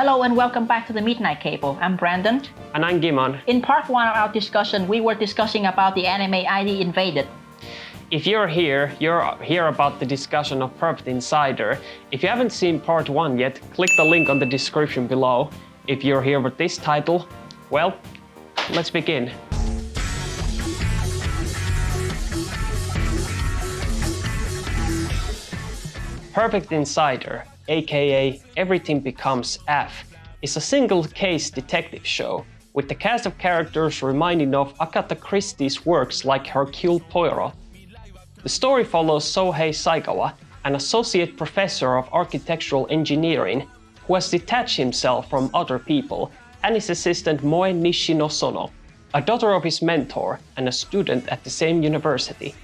Hello and welcome back to the Midnight Cable. I'm Brandon. And I'm Giman. In part 1 of our discussion, we were discussing about the anime ID Invaded. If you're here about the discussion of Perfect Insider. If you haven't seen part 1 yet, click the link on the description below. If you're here with this title, well, let's begin. Perfect Insider, aka Everything Becomes F, is a single-case detective show with the cast of characters reminding of Agatha Christie's works like Hercule Poirot. The story follows Sohei Saikawa, an associate professor of architectural engineering who has detached himself from other people, and his assistant Moe Nishinosono, a daughter of his mentor and a student at the same university.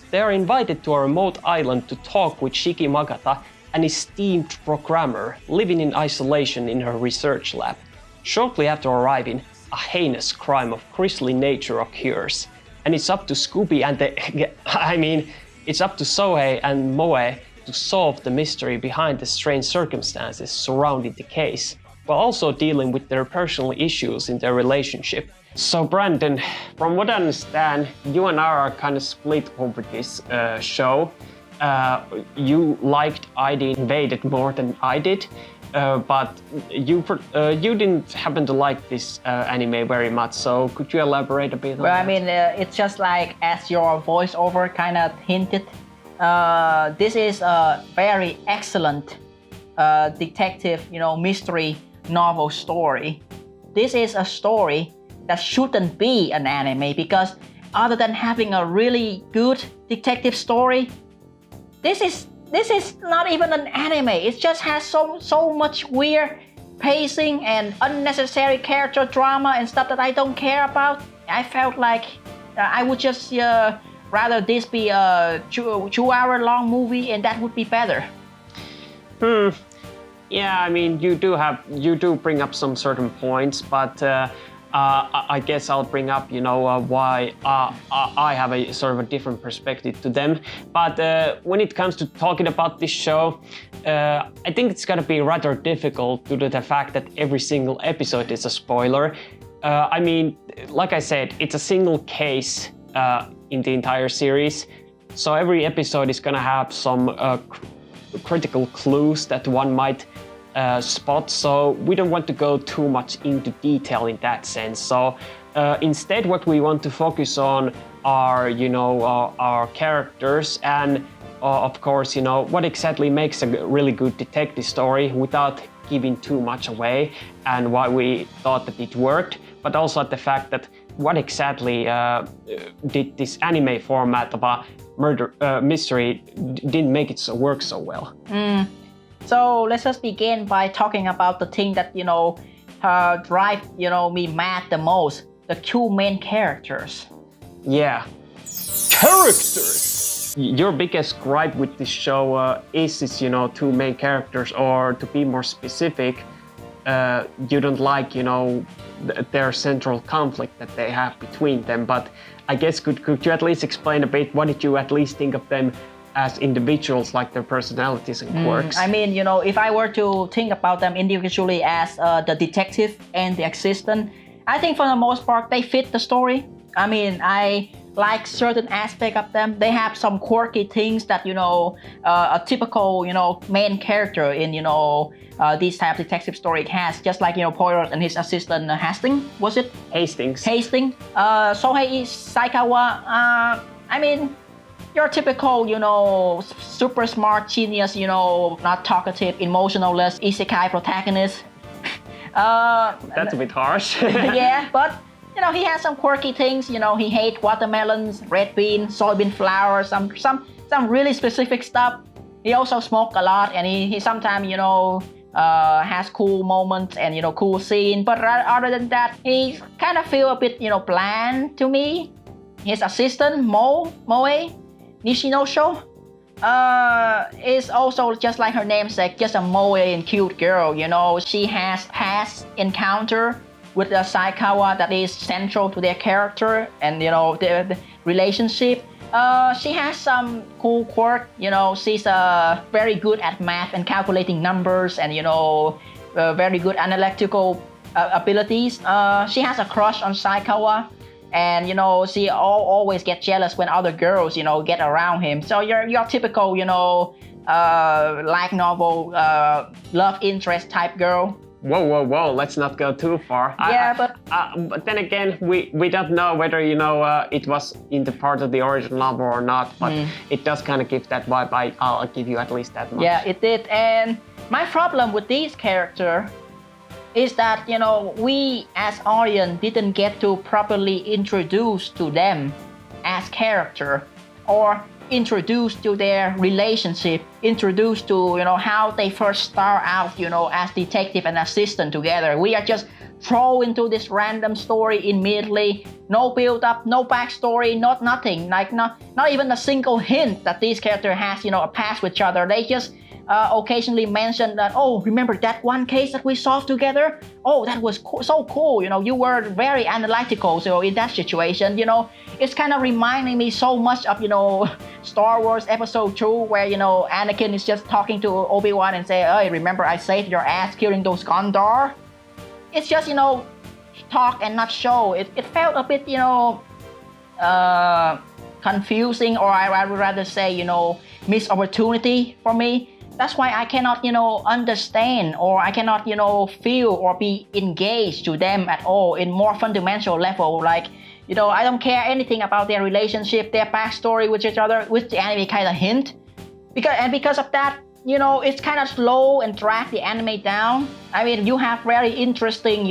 They are invited to a remote island to talk with Shiki Magata, an esteemed programmer living in isolation in her research lab. Shortly after arriving, a heinous crime of grisly nature occurs, and it's up to Scooby and it's up to Sohei and Moe to solve the mystery behind the strange circumstances surrounding the case, while also dealing with their personal issues in their relationship. So Brandon, from what I understand, you and I are kind of split over this show. You liked ID Invaded more than I did, but you didn't happen to like this anime very much, so could you elaborate a bit on that? It's just like as your voiceover kind of hinted, this is a very excellent detective, mystery novel story. This is a story that shouldn't be an anime because other than having a really good detective story, this is not even an anime. It just has so much weird pacing and unnecessary character drama and stuff that I don't care about. I felt like I would just rather this be a 2-hour long movie and that would be better. Yeah, you do bring up some certain points, but I guess I'll bring up, why I have a sort of a different perspective to them. But when it comes to talking about this show, I think it's gonna be rather difficult due to the fact that every single episode is a spoiler. Like I said, it's a single case in the entire series, so every episode is gonna have some critical clues that one might spot, so we don't want to go too much into detail in that sense. So instead what we want to focus on are, our characters and of course, what exactly makes a really good detective story without giving too much away and why we thought that it worked, but also the fact that what exactly did this anime format of a murder mystery didn't make it work so well. So let's just begin by talking about the thing that drive me mad the most: the two main characters. Yeah, characters. Your biggest gripe with this show is its two main characters, or to be more specific, you don't like their central conflict that they have between them. But I guess could you at least explain a bit? What did you at least think of them as individuals, like their personalities and quirks? If I were to think about them individually as the detective and the assistant, I think for the most part they fit the story. I like certain aspect of them. They have some quirky things that a typical main character in this type of detective story has, just like Poirot and his assistant Hastings. Was it Hastings? Sohei Saikawa. Your typical, super smart genius, not talkative, emotionless isekai protagonist. That's a bit harsh. Yeah, but he has some quirky things. He hates watermelons, red bean, soybean flour, some really specific stuff. He also smokes a lot, and he sometimes has cool moments and cool scene. But other than that, he kind of feel a bit bland to me. His assistant Moe Nishinoso is also just like her namesake, just a moe and cute girl. She has past encounter with the Saikawa that is central to their character and their relationship. She has some cool quirk. She's very good at math and calculating numbers and very good analytical abilities. She has a crush on Saikawa, and she always gets jealous when other girls get around him. So your typical light novel love interest type girl. Whoa! Let's not go too far. But then again, we don't know whether it was in the part of the original novel or not. But it does kind of give that vibe. I'll give you at least that much. Yeah, it did. And my problem with these characters is that we as audience didn't get to properly introduce to them as character, or introduced to their relationship, introduced to how they first start out as detective and assistant together. We are just thrown into this random story immediately. No build up, no backstory, nothing. Like not even a single hint that these characters has a past with each other. They just occasionally mention that, oh, remember that one case that we solved together? Oh, that was so cool. You were very analytical. So in that situation, it's kind of reminding me so much of Star Wars Episode 2, where Anakin is just talking to Obi-Wan and say, hey, remember I saved your ass killing those Gondor? It's just talk and not show. It felt a bit confusing, or I would rather say missed opportunity for me. That's why I cannot understand, or I cannot feel or be engaged to them at all in more fundamental level. Like I don't care anything about their relationship, their backstory with each other, which the anime kind of hint. Because of that, it's kind of slow and drag the anime down. I mean, you have very interesting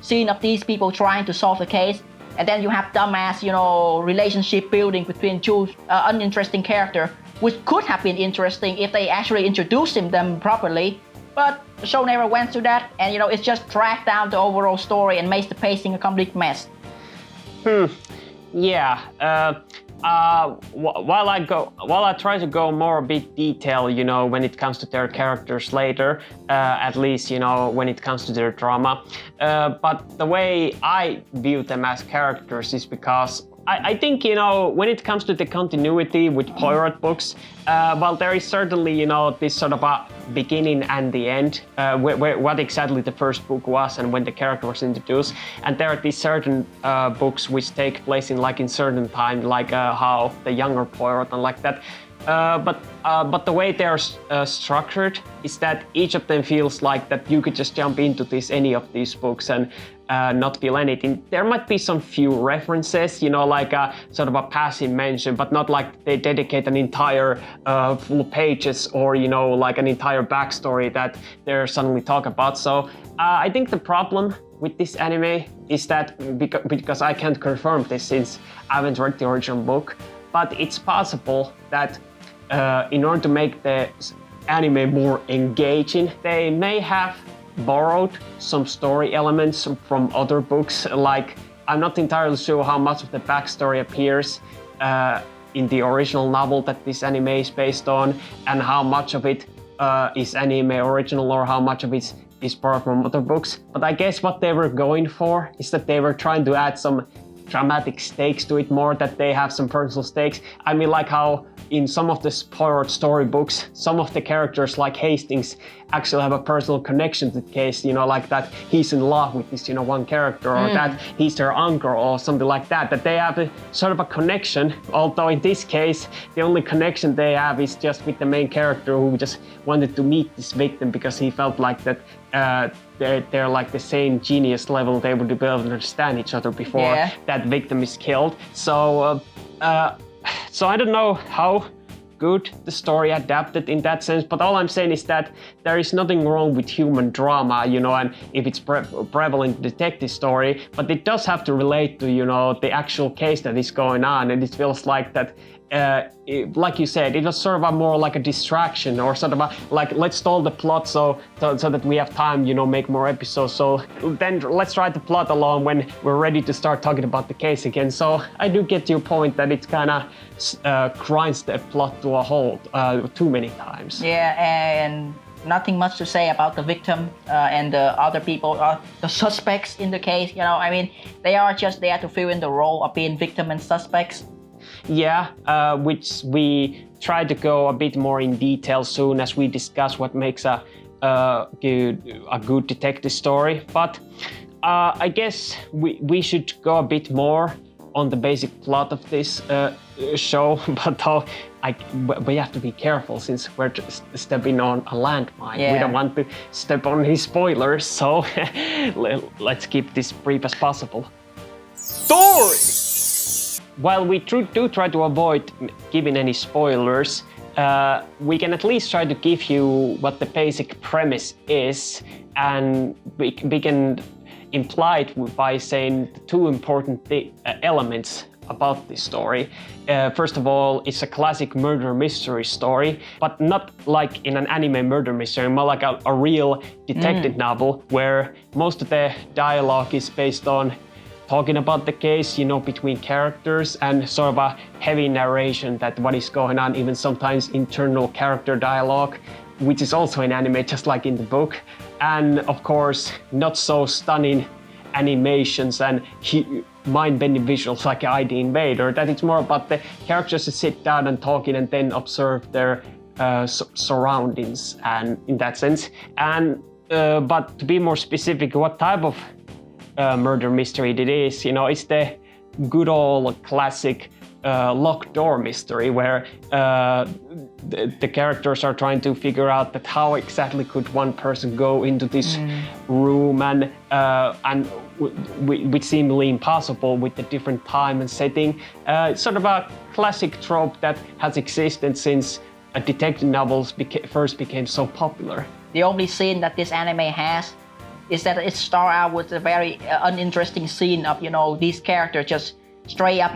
scene of these people trying to solve the case, and then you have dumbass relationship building between two uninteresting characters, which could have been interesting if they actually introduced them properly. But the show never went to that, and it's just dragged down the overall story and makes the pacing a complete mess. Yeah. While I try to go more a bit detail, when it comes to their characters later, at least when it comes to their drama. But the way I view them as characters is because I think, when it comes to the continuity with Poirot books, well, there is certainly, this sort of a beginning and the end, what exactly the first book was and when the character was introduced. And there are these certain books which take place in certain time, like how the younger Poirot and like that. But the way they're structured is that each of them feels like that you could just jump into any of these books and not feel anything. There might be some few references, like a sort of a passive mention, but not like they dedicate an entire full pages or like an entire backstory that they're suddenly talk about. So I think the problem with this anime is that because I can't confirm this since I haven't read the original book, but it's possible that in order to make the anime more engaging, they may have borrowed some story elements from other books. Like, I'm not entirely sure how much of the backstory appears in the original novel that this anime is based on, and how much of it is anime original or how much of it is borrowed from other books. But I guess what they were going for is that they were trying to add some dramatic stakes to it more, that they have some personal stakes. I mean, like how in some of the Poirot storybooks, some of the characters like Hastings actually have a personal connection to the case, like that he's in love with this, one character, or that he's their uncle or something like that, that they have a sort of a connection. Although in this case, the only connection they have is just with the main character who just wanted to meet this victim because he felt like that they're like the same genius level, they would be able to understand each other before that victim is killed. So I don't know how good the story adapted in that sense, but all I'm saying is that there is nothing wrong with human drama, and if it's prevalent detective story, but it does have to relate to, the actual case that is going on, and it feels like that like you said, it was sort of a more like a distraction, or sort of a like, let's stall the plot so that we have time, make more episodes. So then let's try to plot along when we're ready to start talking about the case again. So I do get your point that it kind of grinds the plot to a halt too many times. Yeah, and nothing much to say about the victim and the other people, the suspects in the case. I mean, they are just there to fill in the role of being victim and suspects. Yeah, which we try to go a bit more in detail soon as we discuss what makes a a good detective story. But I guess we should go a bit more on the basic plot of this show, but we have to be careful since we're just stepping on a landmine. Yeah. We don't want to step on any spoilers, so let's keep this brief as possible. Story! While we do try to avoid giving any spoilers, we can at least try to give you what the basic premise is, and we can imply it by saying the two important elements about this story. First of all, it's a classic murder mystery story, but not like in an anime murder mystery, more like a real detective novel where most of the dialogue is based on talking about the case, between characters, and sort of a heavy narration that what is going on, even sometimes internal character dialogue, which is also in anime, just like in the book. And of course, not so stunning animations and mind-bending visuals like ID Invader, that it's more about the characters that sit down and talking and then observe their surroundings, and in that sense. And but to be more specific, what type of murder mystery it is, it's the good old classic locked door mystery where the characters are trying to figure out that how exactly could one person go into this room, and which seemingly impossible with the different time and setting. It's sort of a classic trope that has existed since detective novels first became so popular. The only scene that this anime has is that it starts out with a very uninteresting scene of, these characters just straight up,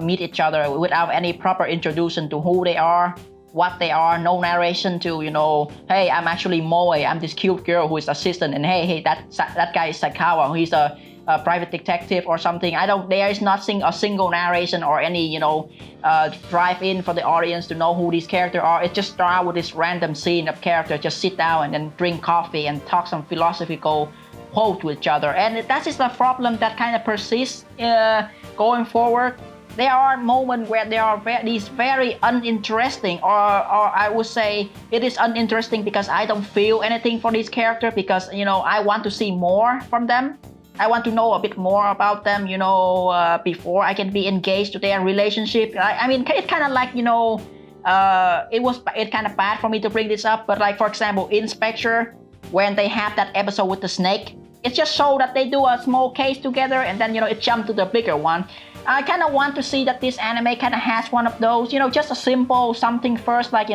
meet each other without any proper introduction to who they are, what they are, no narration to, hey, I'm actually Moe, I'm this cute girl who is assistant, and hey, that guy is Sakawa, he's a private detective or something. There is nothing, a single narration or any, drive in for the audience to know who these characters are. It just starts with this random scene of characters just sit down and then drink coffee and talk some philosophical quote to each other. And that is the problem that kind of persists going forward. There are moments where there are these very uninteresting, or I would say it is uninteresting because I don't feel anything for these characters, because, I want to see more from them. I want to know a bit more about them, before I can be engaged to their relationship. I mean, it's kind of like, it's kind of bad for me to bring this up, but like, for example, in Spectre, when they have that episode with the snake, it just shows that they do a small case together and then, it jumps to the bigger one. I kind of want to see that this anime kind of has one of those, just a simple something first, like,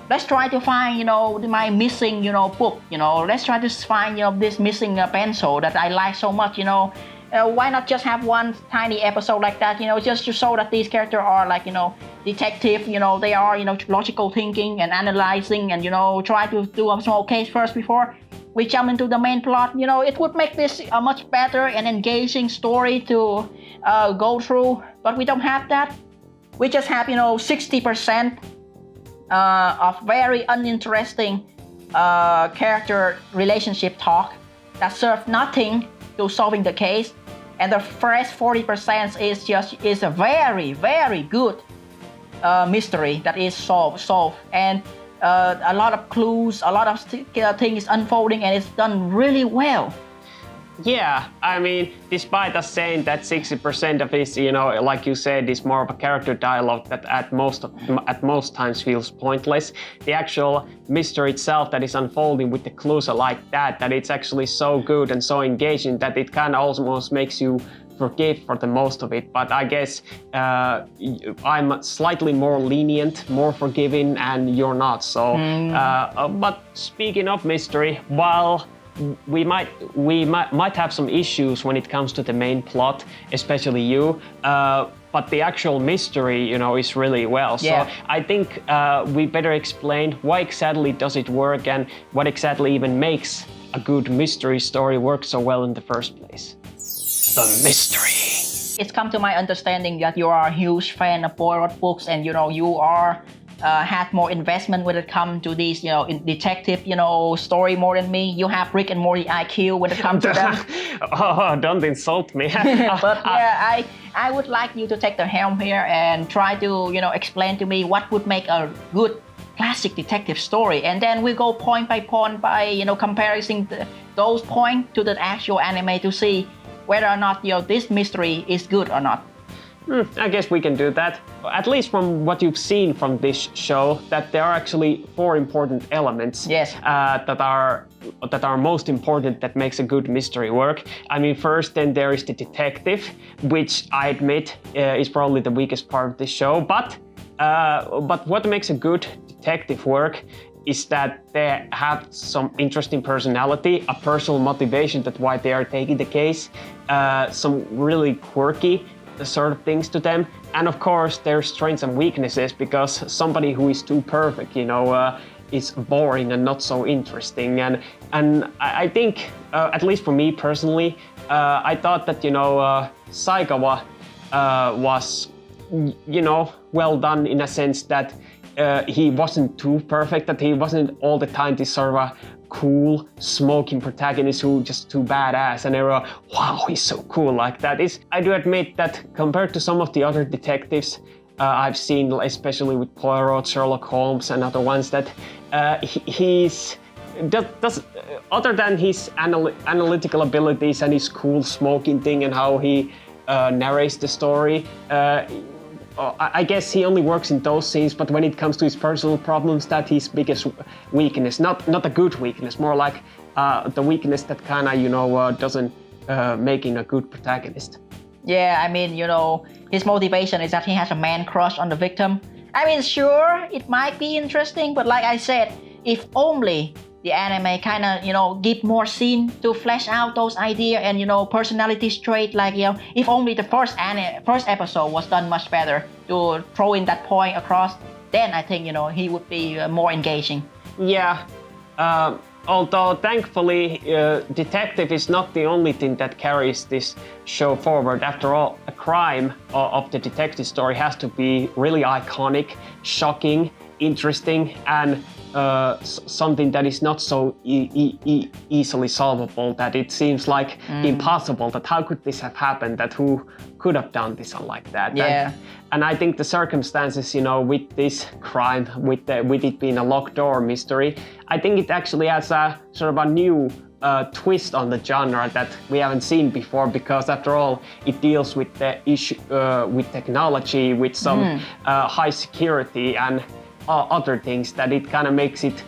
let's try to find, my missing, book, let's try to find, this missing pencil that I like so much, why not just have one tiny episode like that, just to show that these characters are like, detective, they are, logical thinking and analyzing and, try to do a small case first before we jump into the main plot. It would make this a much better and engaging story to go through, but we don't have that. We just have, 60% of very uninteresting character relationship talk that serve nothing to solving the case, and the first 40% is a very, very good mystery that is solved, and a lot of clues, a lot of things unfolding, and it's done really well. Yeah, I mean, despite us saying that 60% of it, like you said, is more of a character dialogue that at most times feels pointless, the actual mystery itself that is unfolding with the clues are like that it's actually so good and so engaging that it kind of almost makes you forgive for the most of it. But I guess I'm slightly more lenient, more forgiving, and you're not. So, but speaking of mystery, while we might have some issues when it comes to the main plot, especially you, but the actual mystery, is really well. Yeah. So I think we better explain why exactly does it work and what exactly even makes a good mystery story work so well in the first place. The mystery. It's come to my understanding that you are a huge fan of Poirot books, and you are had more investment when it comes to these, in detective, story more than me. You have Rick and Morty IQ when it comes to them. Oh, don't insult me. But yeah, I would like you to take the helm here and try to, explain to me what would make a good classic detective story, and then we go point by point by comparing those points to the actual anime to see whether or not this mystery is good or not. I guess we can do that. At least from what you've seen from this show, that there are actually 4 important elements Yes. that are most important that makes a good mystery work. I mean, first, then there is the detective, which I admit is probably the weakest part of this show. But what makes a good detective work is that they have some interesting personality, a personal motivation that's why they are taking the case, some really quirky sort of things to them, and of course their strengths and weaknesses, because somebody who is too perfect, is boring and not so interesting. And I think, at least for me personally, I thought that Saikawa was well done in a sense that he wasn't too perfect, that he wasn't all the time this sort of a cool, smoking protagonist who just too badass, and they were, wow, he's so cool like that. I do admit that compared to some of the other detectives I've seen, especially with Poirot, Sherlock Holmes, and other ones, that he's other than his analytical abilities and his cool smoking thing and how he narrates the story, I guess he only works in those scenes, but when it comes to his personal problems, that's his biggest weakness. Not a good weakness, more like the weakness that kind of, doesn't make him a good protagonist. Yeah, I mean, his motivation is that he has a man crush on the victim. I mean, sure, it might be interesting, but like I said, if only the anime kind of, give more scene to flesh out those ideas and, personality trait, like, if only the first episode was done much better to throw in that point across, then I think, he would be more engaging. Yeah, although thankfully, detective is not the only thing that carries this show forward. After all, a crime of the detective story has to be really iconic, shocking, interesting, and something that is not so easily solvable, that it seems like impossible, that how could this have happened, that who could have done this like that. Yeah. And I think the circumstances, with this crime, with it being a locked door mystery, I think it actually has a sort of a new twist on the genre that we haven't seen before, because after all, it deals with the issue with technology, with some high security and other things, that it kind of makes it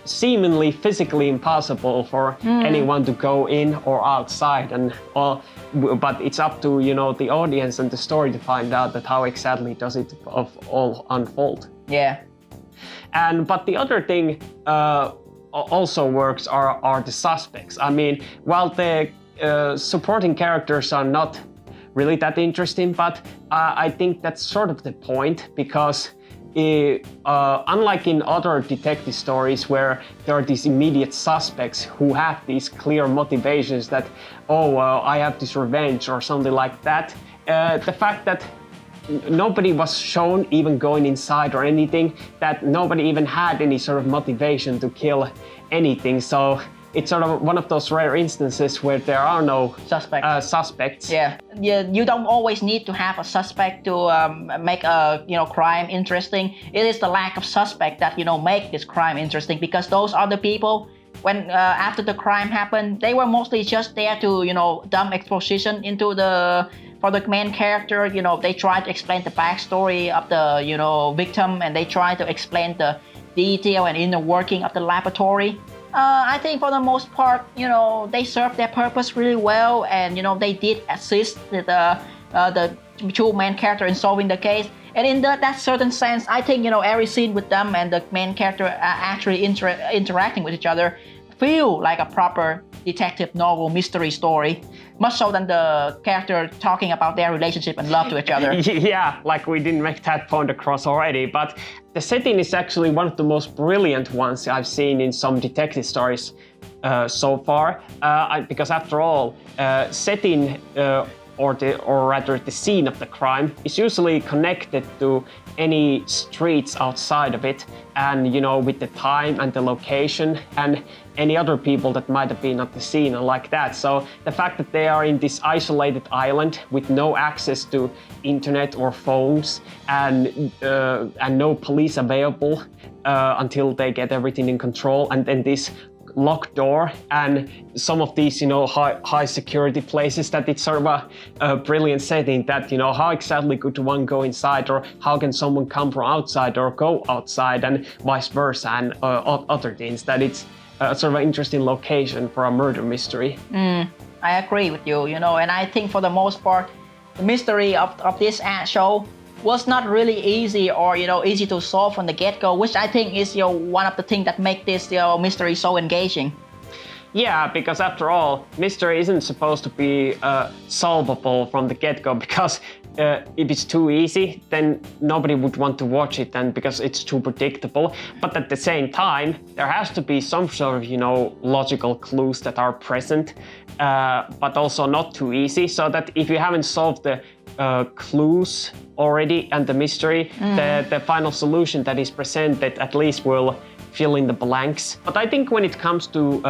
seemingly physically impossible for anyone to go in or outside, but it's up to the audience and the story to find out that how exactly does it all unfold. Yeah. But the other thing also works are the suspects. I mean, while the supporting characters are not really that interesting, but I think that's sort of the point, because unlike in other detective stories where there are these immediate suspects who have these clear motivations that, I have this revenge or something like that, the fact that nobody was shown even going inside or anything, that nobody even had any sort of motivation to kill anything, so it's sort of one of those rare instances where there are no suspects. Yeah, you don't always need to have a suspect to make a crime interesting. It is the lack of suspect that make this crime interesting, because those other people, when after the crime happened, they were mostly just there to dump exposition into for the main character. They try to explain the backstory of the victim, and they try to explain the detail and inner working of the laboratory. I think for the most part, they served their purpose really well, and they did assist the two main character in solving the case. And in that certain sense, I think every scene with them and the main character actually interacting with each other feel like a proper detective novel mystery story, much so than the character talking about their relationship and love to each other. Yeah, like we didn't make that point across already, but the setting is actually one of the most brilliant ones I've seen in some detective stories so far, because after all, setting or rather the scene of the crime, is usually connected to any streets outside of it, and with the time and the location and any other people that might have been at the scene and like that. So the fact that they are in this isolated island with no access to internet or phones and no police available until they get everything in control, and then this locked door and some of these high security places, that it's sort of a brilliant setting that how exactly could one go inside, or how can someone come from outside or go outside, and vice versa, and other things, that it's sort of an interesting location for a murder mystery. I agree with you, and I think for the most part the mystery of this show was not really easy or easy to solve from the get-go, which I think is one of the things that make this mystery so engaging. Yeah, because after all, mystery isn't supposed to be solvable from the get-go, because if it's too easy, then nobody would want to watch it, and because it's too predictable. But at the same time, there has to be some sort of logical clues that are present, but also not too easy, so that if you haven't solved the clues already and the mystery, the final solution that is presented at least will fill in the blanks. But I think when it comes to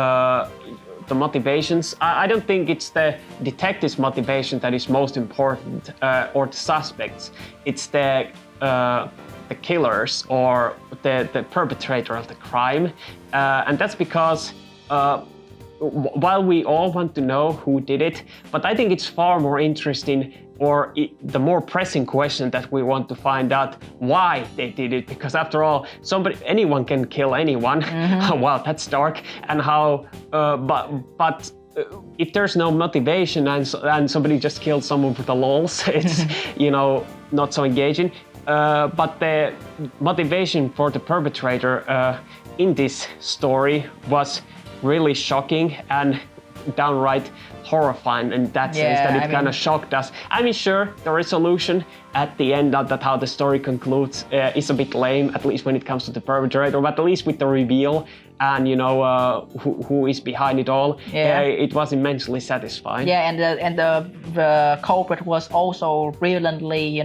the motivations, I don't think it's the detective's motivation that is most important, or the suspects. It's the killers or the perpetrator of the crime, and that's because while we all want to know who did it, but I think it's far more interesting, or the more pressing question, that we want to find out why they did it, because after all, anyone can kill anyone. Wow, that's dark. And how, but if there's no motivation and somebody just killed someone for the lols, it's not so engaging. But the motivation for the perpetrator in this story was really shocking and downright horrifying in that sense, that it kind of shocked us. I mean, sure, the resolution at the end, that how the story concludes, is a bit lame, at least when it comes to the perpetrator, but at least with the reveal and who is behind it all, it was immensely satisfying. Yeah, and the culprit was also brilliantly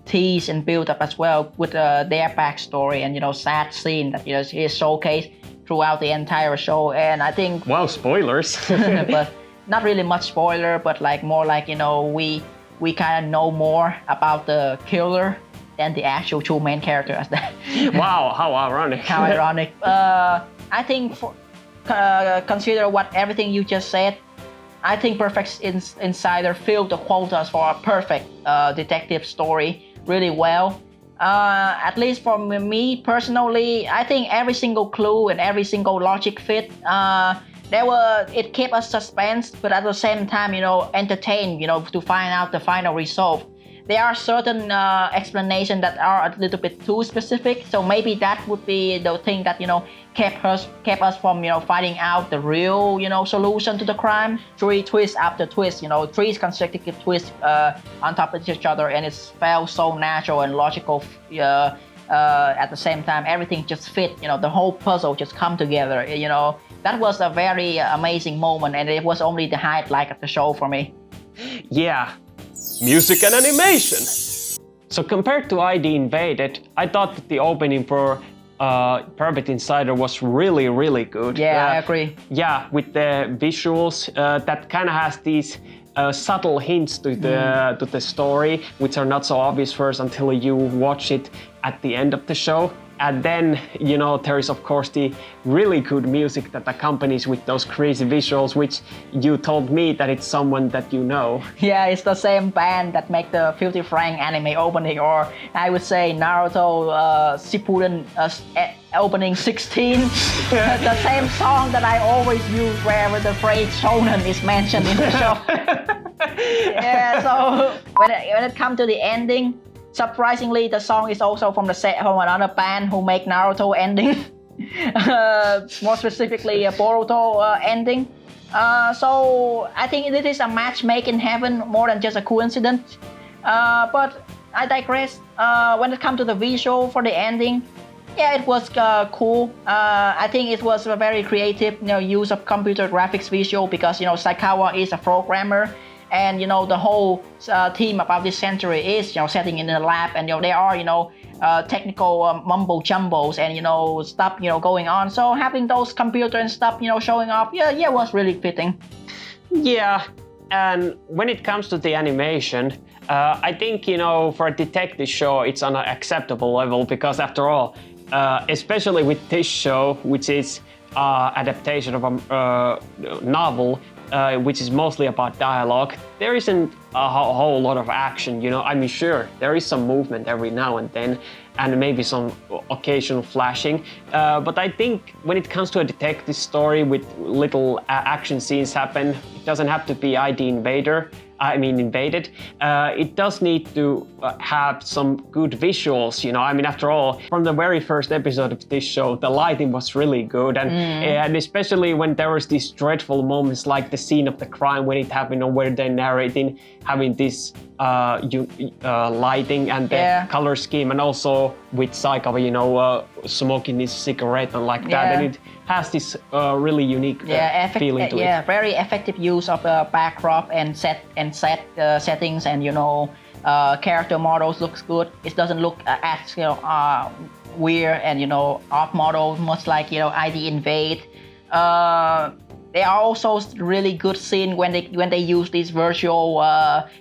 teased and built up as well with their backstory and sad scene that is showcased throughout the entire show. And I think, wow, spoilers. but not really much spoiler, but more like we kind of know more about the killer than the actual two main characters. Wow, how ironic. How ironic. I think consider everything you just said, I think Perfect Insider filled the quotas for a perfect detective story really well. At least for me personally, I think every single clue and every single logic fit, it kept us suspense, but at the same time, entertained, to find out the final result. There are certain explanations that are a little bit too specific, so maybe that would be the thing that kept us from finding out the real solution to the crime. 3 twists after twist, 3 consecutive twists on top of each other, and it felt so natural and logical. At the same time, everything just fit. The whole puzzle just come together. That was a very amazing moment, and it was only the highlight of the show for me. Yeah. Music and animation. So compared to ID Invaded, I thought that the opening for Perfect Insider was really, really good. Yeah, I agree. Yeah, with the visuals that kind of has these subtle hints to the story, which are not so obvious first until you watch it at the end of the show. And then, there is of course the really good music that accompanies with those crazy visuals, which you told me that it's someone that you know. Yeah, it's the same band that make the Filthy Frank anime opening, or I would say Naruto Shippuden opening 16. The same song that I always use wherever the phrase shonen is mentioned in the show. Yeah, so when it comes to the ending, surprisingly, the song is also from another band who make Naruto ending. More specifically, Boruto ending. So I think it is a match made in heaven more than just a coincidence. But I digress. When it comes to the visual for the ending, yeah, it was cool. I think it was a very creative use of computer graphics visual because Saikawa is a programmer. And the whole theme about this century is setting in the lab, and there are technical mumbo jumbos and stuff going on. So having those computer and stuff showing off, was really fitting. Yeah, and when it comes to the animation, I think for a detective show it's on an acceptable level, because after all, especially with this show, which is adaptation of a novel, which is mostly about dialogue, there isn't a whole lot of action, I mean, sure, there is some movement every now and then, and maybe some occasional flashing, but I think when it comes to a detective story with little action scenes happen, it doesn't have to be invaded. It does need to have some good visuals, I mean, after all, from the very first episode of this show, the lighting was really good, and especially when there was these dreadful moments like the scene of the crime when it happened, or where they're narrating, having this lighting and the color scheme, and also with Saikawa, smoking his cigarette and like that, and it has this really unique feeling to it. Yeah, very effective use of backdrop and settings, and character models looks good. It doesn't look as weird and off model, much like ID Invade. There are also really good scenes when they use this virtual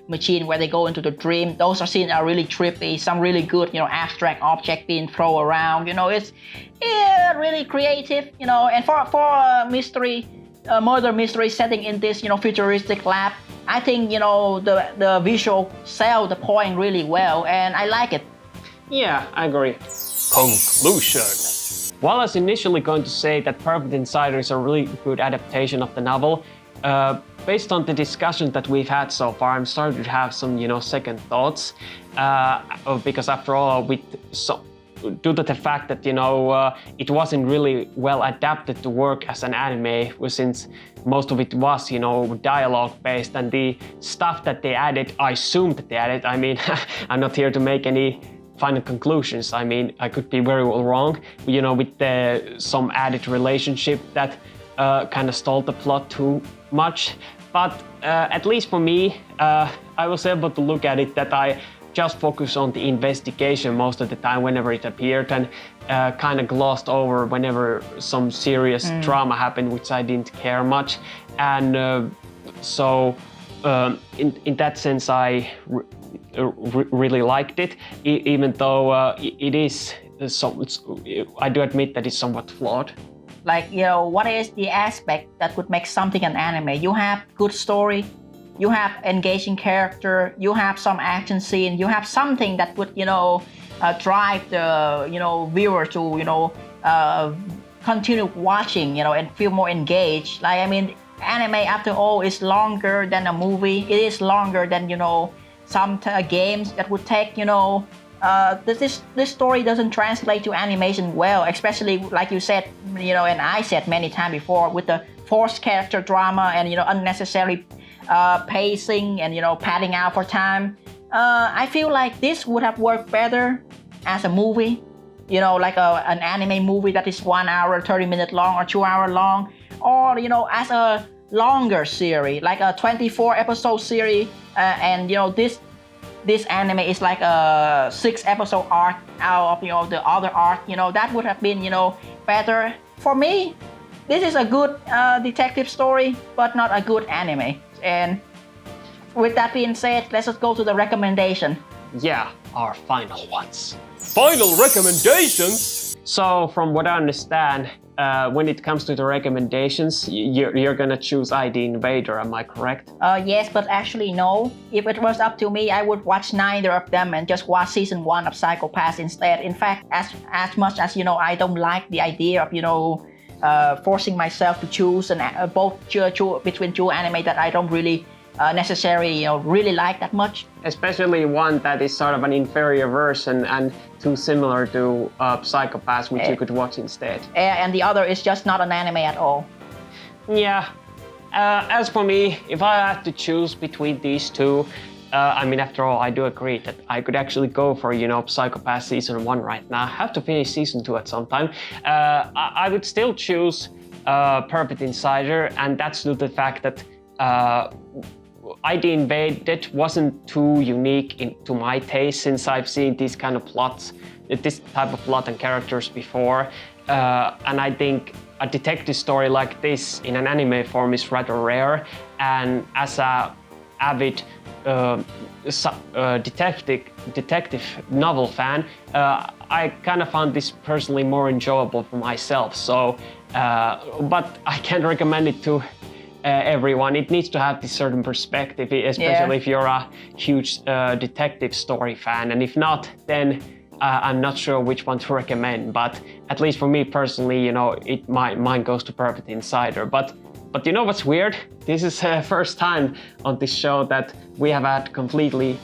machine where they go into the dream. Those scenes are really trippy. Some really good abstract object being thrown around. It's really creative. And for a mystery, murder mystery setting in this futuristic lab, I think the visual sell the point really well, and I like it. Yeah, I agree. Conclusion. While I was initially going to say that Perfect Insider is a really good adaptation of the novel, based on the discussion that we've had so far, I'm starting to have some, second thoughts. Because after all, due to the fact that, it wasn't really well adapted to work as an anime, since most of it was, dialogue based, and the stuff that they added, I assume that they added, I mean, I'm not here to make any final conclusions. I mean, I could be very well wrong, with some added relationship that kind of stalled the plot too much. But at least for me, I was able to look at it that I just focused on the investigation most of the time whenever it appeared, and kind of glossed over whenever some serious drama happened, which I didn't care much. And so in that sense, I really liked it, even though it is I do admit that it's somewhat flawed. Like, what is the aspect that would make something an anime? You have good story, you have engaging character, you have some action scene, you have something that would drive the viewer to continue watching, and feel more engaged. Like, I mean, anime after all is longer than a movie. It is longer than some games that would take this story doesn't translate to animation well, especially like you said, and I said many times before, with the forced character drama and unnecessary pacing and padding out for time. I feel like this would have worked better as a movie, like an anime movie that is 1 hour 30 minutes long or 2 hours long, or as a longer series, like a 24 episode series, and this anime is like a 6 episode arc out of the other arc. That would have been better. For me, this is a good detective story, but not a good anime. And with that being said, let's just go to the recommendation. Yeah, our final ones. Final recommendations? So from what I understand, when it comes to the recommendations, you're gonna choose ID Invader, am I correct? Yes, but actually no. If it was up to me, I would watch neither of them and just watch season 1 of Psycho Pass instead. In fact, as much as I don't like the idea of forcing myself to choose between two anime that I don't really necessarily really like that much. Especially one that is sort of an inferior version and too similar to Psycho Pass, which you could watch instead. And the other is just not an anime at all. Yeah. As for me, if I had to choose between these two, I mean, after all, I do agree that I could actually go for, Psycho Pass season 1 right now. I have to finish season 2 at some time. I would still choose Perfect Insider, and that's due to the fact that ID Invaded wasn't too unique to my taste, since I've seen these kind of plots, this type of plot and characters before. And I think a detective story like this in an anime form is rather rare. And as a avid detective novel fan, I kind of found this personally more enjoyable for myself. So, but I can't recommend it to everyone. It needs to have this certain perspective, especially if you're a huge detective story fan. And if not, then I'm not sure which one to recommend. But at least for me personally, my mind goes to Perfect Insider. But you know what's weird? This is the first time on this show that we have had completely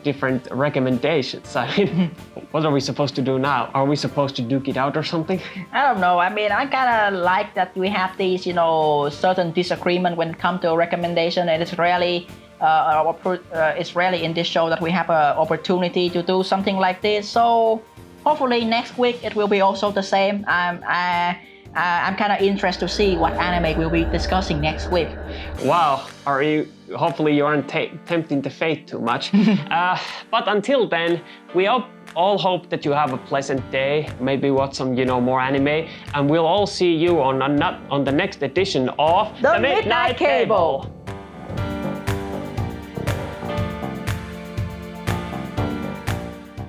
different recommendations. I mean, what are we supposed to do now? Are we supposed to duke it out or something? I don't know. I mean, I kind of like that we have these, certain disagreement when it comes to a recommendation. And it's rarely in this show that we have an opportunity to do something like this. So hopefully next week it will be also the same. I'm kind of interested to see what anime we'll be discussing next week. Wow, hopefully you aren't tempting the fate too much. But until then, we all hope that you have a pleasant day, maybe watch some, more anime, and we'll all see you on the next edition of The Midnight Cable.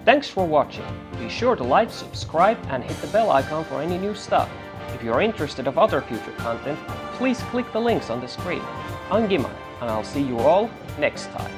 Thanks for watching. Be sure to like, subscribe, and hit the bell icon for any new stuff. If you're interested of other future content, please click the links on the screen. I'm Giman, and I'll see you all next time.